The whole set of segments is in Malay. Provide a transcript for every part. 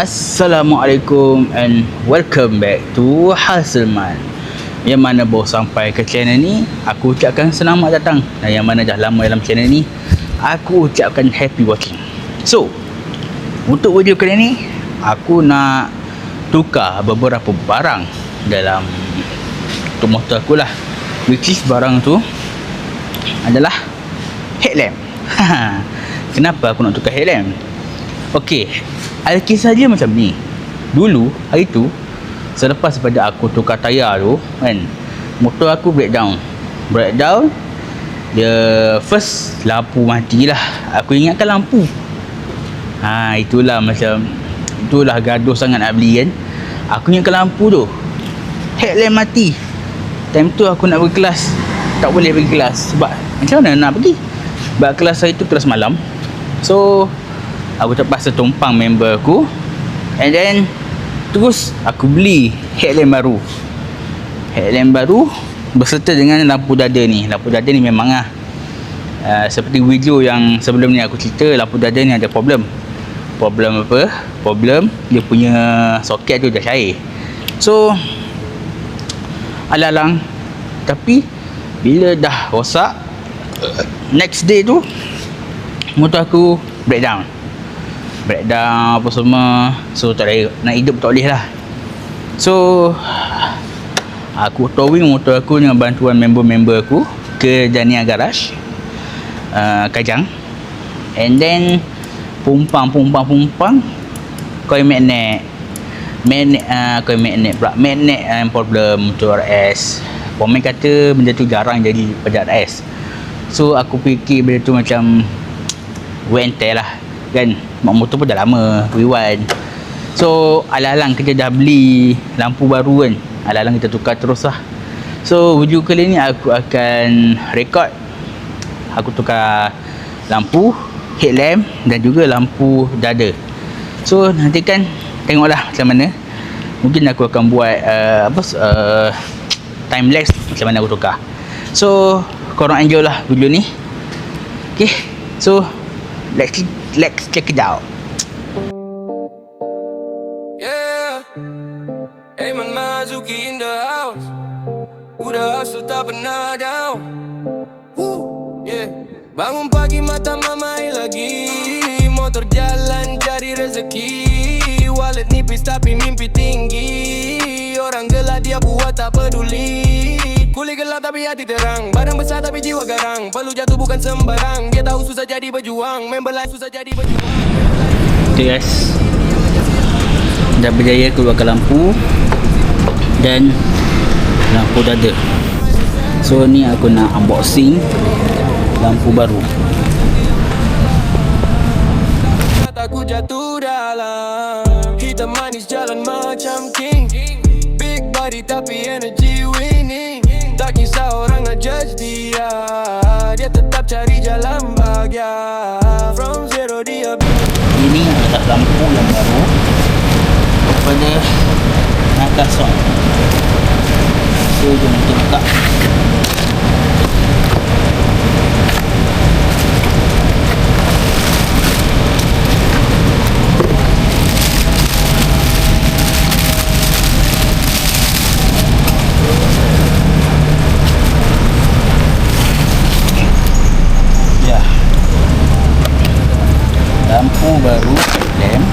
Assalamualaikum and welcome back to Hasilman. Yang mana baru sampai ke channel ni, aku ucapkan selamat datang. Dan yang mana dah lama dalam channel ni, aku ucapkan happy watching. So, untuk video kali ni, aku nak tukar beberapa barang dalam untuk motor aku lah. Which is barang tu adalah headlamp. Kenapa aku nak tukar headlamp? Okey, Alkisah dia macam ni. Dulu, hari tu, selepas pada aku tukar tayar tu kan, motor aku breakdown. Dia first lampu matilah. Aku ingatkan lampu. Itulah gaduh sangat nak beli kan. Aku ingatkan lampu tu, headlamp mati. Time tu aku nak pergi kelas, tak boleh pergi kelas. Sebab macam mana nak pergi? Sebab kelas hari tu kelas malam. So aku terpaksa tumpang member aku, and then terus aku beli headlamp baru berserta dengan lampu dada ni. Lampu dada ni memang seperti video yang sebelum ni aku cerita, lampu dada ni ada problem apa? Problem dia punya soket tu dah cair. So alang-alang, tapi bila dah rosak, next day tu motor aku breakdown apa semua. So tak ada, nak hidup tak boleh lah. So aku towing motor aku dengan bantuan member-member aku ke Jania Garage Kajang, and then pumpang koin magnet problem motor RS. Pemain kata benda tu jarang jadi pada RS. So aku fikir benda tu macam wear and tear lah kan. Mak motor pun dah lama rewind. So alang-alang kita dah beli lampu baru kan, alang-alang kita tukar terus lah. So video kali ni aku akan record aku tukar lampu, headlamp dan juga lampu dada. So nantikan, tengoklah macam mana. Mungkin aku akan buat time lapse macam mana aku tukar. So korang enjoy lah video ni. Okay, so let's check it out. Yeah, Ayman Mazuki in the house. Udah hustle tak pernah down. Woo, yeah. Bangun pagi mata mamai lagi, motor jalan cari rezeki, wallet nipis tapi mimpi tinggi. Orang gelap dia buat tak peduli. Kulit gelap tapi hati terang, badan besar tapi jiwa garang. Perlu jatuh bukan sembarang, dia tahu susah jadi berjuang. Member life susah jadi berjuang. Okay guys, dah berjaya keluarkan lampu dan lampu dada. So ni aku nak unboxing lampu baru. Aku jatuh dalam hitam manis, jalan macam king. Big body tapi energy winning. Tak kisah orang nak judge dia, dia tetap cari jalan bahagia. From zero dia. Ini adalah lampu yang baru kepada Nakasson. So jom kita buka. Lampu baru lamp.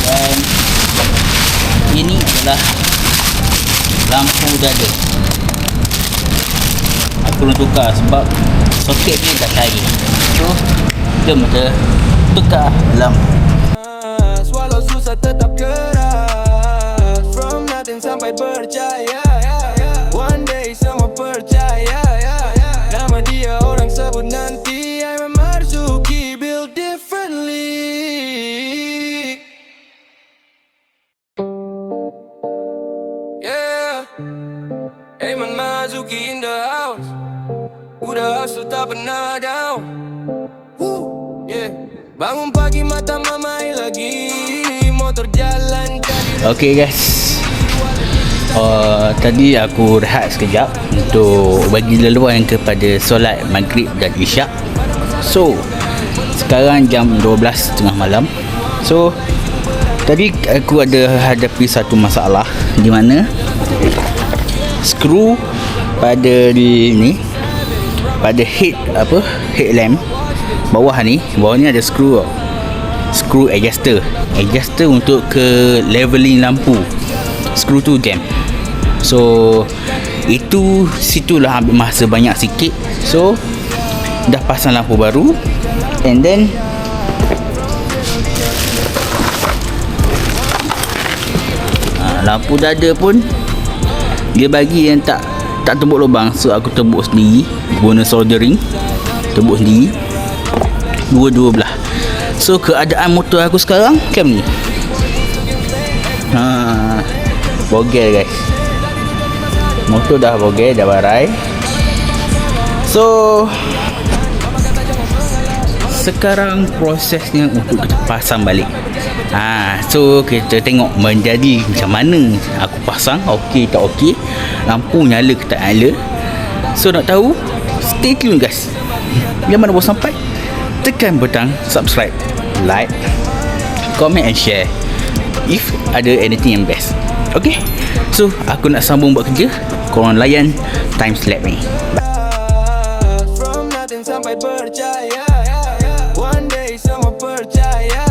Dan ini adalah lampu dada. Aku nak tukar sebab soket dia tak cair. So jom kita tukar lampu. Walau susah tetap keras, from nothing sampai percaya. One day semua percaya. Nama dia orang sebut nanti. Ayman Mazuki build differently. Yeah, Ayman Mazuki in the house. Udah hustle tak pernah down. Woo, yeah. Bangun pagi mata mamai lagi, motor jalan cari. Okay guys, Tadi aku rehat sekejap untuk bagi laluan kepada solat maghrib dan isyak. So sekarang jam 12 tengah malam. So tadi aku ada hadapi satu masalah di mana skru pada ni, pada headlamp bawah ni ada skru adjuster untuk ke leveling lampu. Skru tu jam. So situlah ambil masa banyak sikit. So dah pasang lampu baru, and then lampu dada pun dia bagi yang tak tembuk lubang. So aku tembuk sendiri guna soldering, tembuk sendiri dua-dua belah. So keadaan motor aku sekarang macam ni. Bogel guys, motor dah bogel, dah barai. So sekarang prosesnya untuk kita pasang balik. So kita tengok menjadi macam mana aku pasang, okey tak okey, lampu nyala ke tak nyala. So nak tahu, stay tune guys. Yang mana baru sampai, tekan butang subscribe, like, comment and share if ada anything yang best. Okay, so aku nak sambung buat kerja, korang layan time slap ni. From nothing sampai percaya, one day semua percaya.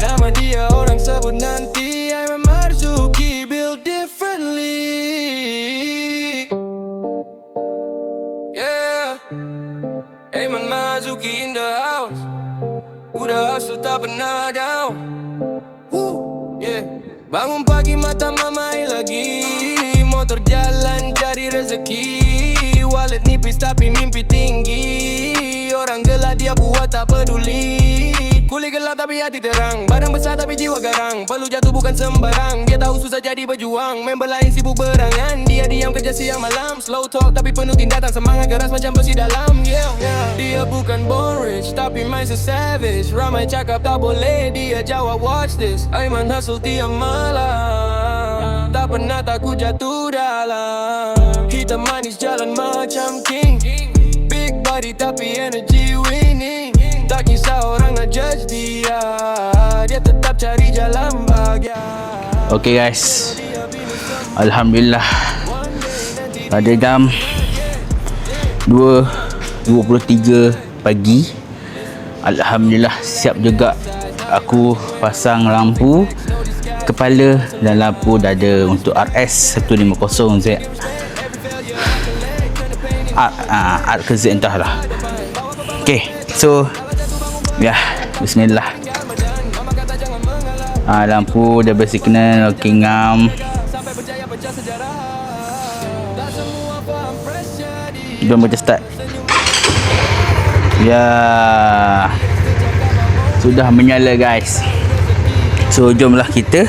Nama dia orang sebut nanti, I'm Marzuki, build differently. Yeah, Ayman Marzuki in the house. Udah hustle tak pernah down. Yeah, bangun pagi mata mamai lagi, motor jalan cari rezeki, wallet nipis tapi mimpi tinggi, orang gelap dia buat tak peduli. Kulit gelap tapi hati terang, badan besar tapi jiwa garang, perlu jatuh bukan sembarang, dia tahu susah jadi berjuang, member lain sibuk berangan, dia diam kerja siang malam, slow talk tapi penuh tindakan, semangat keras macam besi dalam. Dia bukan born rich tapi main se-savage, ramai cakap tak boleh, dia jawab watch this. Ayman hustle tiap malam, tak pernah takut jatuh dalam, hitam manis jalan macam king, big body tapi energy winning, tak kisah orang nak judge dia, dia tetap cari jalan bahagia. Okay guys, alhamdulillah pada jam 2:23 pagi, alhamdulillah siap juga aku pasang lampu kepala dan lampu dada untuk RS150Z. Art ke Z entahlah. Okay, so ya, bismillah. Lampu dah bersignal, okay, ngam. Jom kita start. Ya, sudah menyala guys. So jomlah kita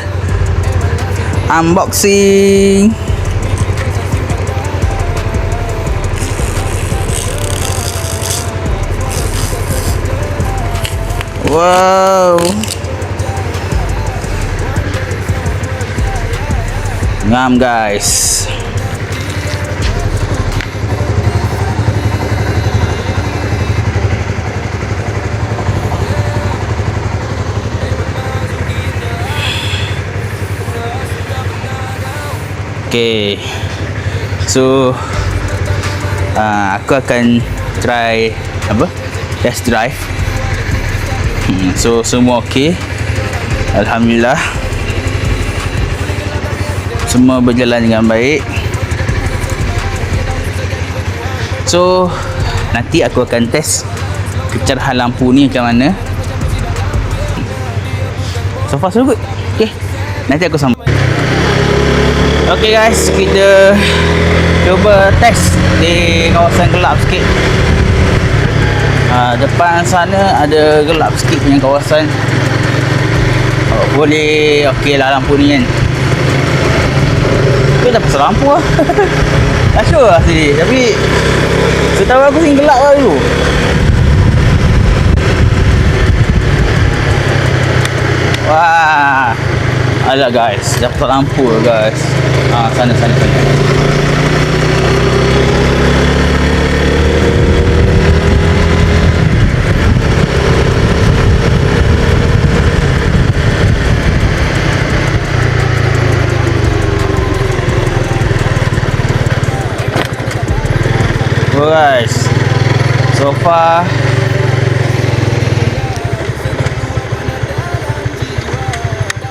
unboxing. Wow, ngam guys. Okay, so aku akan try test drive. So semua okey, alhamdulillah, semua berjalan dengan baik. So nanti aku akan test kecerahan lampu ni macam mana. So far so good. Okay, nanti aku sambung. Okay guys, kita cuba test di kawasan gelap sikit. Depan sana ada gelap sikit punya kawasan. Boleh okey lah lampu ni kan. Tapi dah pasal lampu lah. Tak sure lah sini. Tapi setahu aku sini gelap lah dulu. Wah, alah guys, dah pasal lampu lah guys. Sana. guys, so far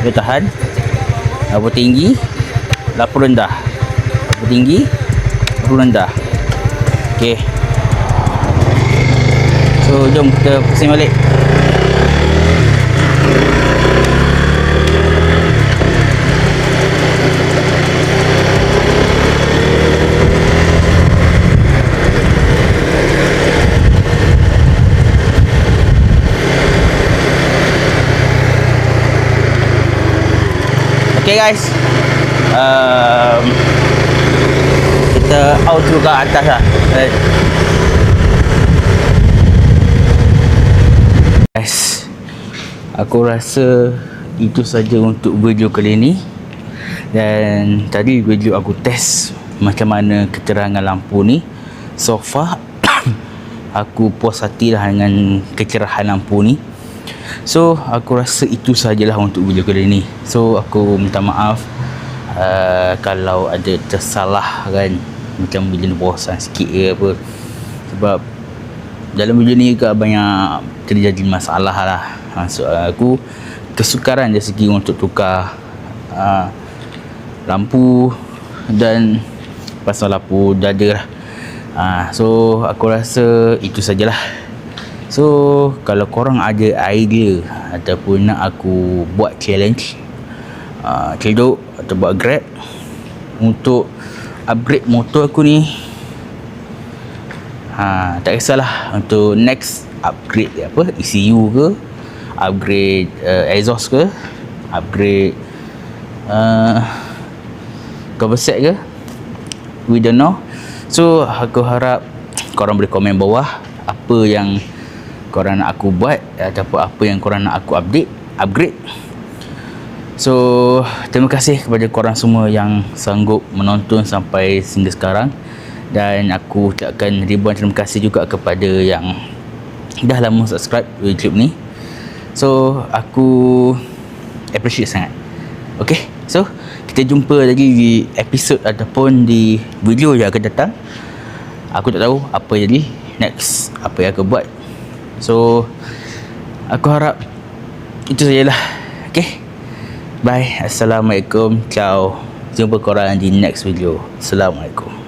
dia tahan. Lapu tinggi, lapu rendah, lapu tinggi, lapu rendah. Okay, so jom kita pusing balik. Okay guys, kita outro ke atas lah. Guys, aku rasa itu saja untuk video kali ni. Dan tadi video aku test macam mana keterangan lampu ni. So far aku puas hati lah dengan kecerahan lampu ni. So aku rasa itu sajalah untuk video kali ni. So aku minta maaf kalau ada tersalah kan, macam video ni bosan sikit ke apa. Sebab dalam video ni agak banyak terjadi masalah lah. So aku kesukaran dari segi untuk tukar lampu dan pasang lampu dada lah. So aku rasa itu sajalah. So kalau korang ada idea ataupun nak aku buat challenge cedok atau buat grab untuk upgrade motor aku ni, tak kisahlah untuk next upgrade apa, ECU ke, upgrade exhaust ke, upgrade cover set ke, we don't know. So aku harap korang boleh komen bawah apa yang korang nak aku buat ataupun apa yang korang nak aku upgrade. So terima kasih kepada korang semua yang sanggup menonton sampai sehingga sekarang. Dan aku ucapkan ribuan terima kasih juga kepada yang dah lama subscribe YouTube ni. So aku appreciate sangat. Okay, so kita jumpa lagi di episod ataupun di video yang akan datang. Aku tak tahu apa jadi next, apa yang aku buat. So aku harap itu sajalah. Okay, bye, assalamualaikum, ciao. Jumpa korang di next video. Assalamualaikum.